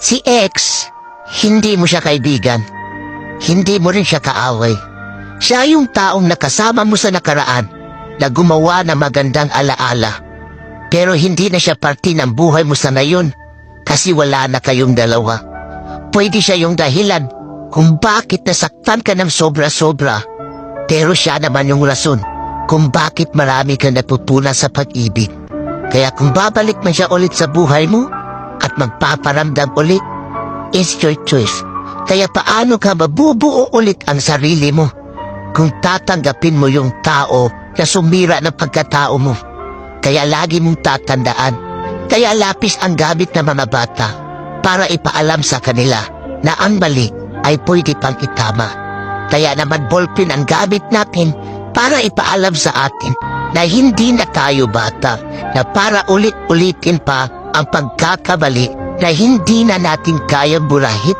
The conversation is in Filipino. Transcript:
Si X, hindi mo siya kaibigan. Hindi mo rin siya kaaway. Siya yung taong nakasama mo sa nakaraan na gumawa ng magandang alaala. Pero hindi na siya parte ng buhay mo sa ngayon kasi wala na kayong dalawa. Pwede siya yung dahilan kung bakit nasaktan ka ng sobra-sobra. Pero siya naman yung rason kung bakit marami ka natutunan sa pag-ibig. Kaya kung babalik man siya ulit sa buhay mo at magpaparamdam ulit, it's your choice. Kaya paano ka mabubuo ulit ang sarili mo kung tatanggapin mo yung tao na sumira ng pagkatao mo? Kaya lagi mong tatandaan, kaya lapis ang gamit ng mga bata para ipaalam sa kanila na ang mali ay pwede pang itama. Kaya naman ballpen ang gamit natin para ipaalam sa atin na hindi na tayo bata, na para ulit-ulitin pa ang pagkakamali na hindi na natin kayang burahin.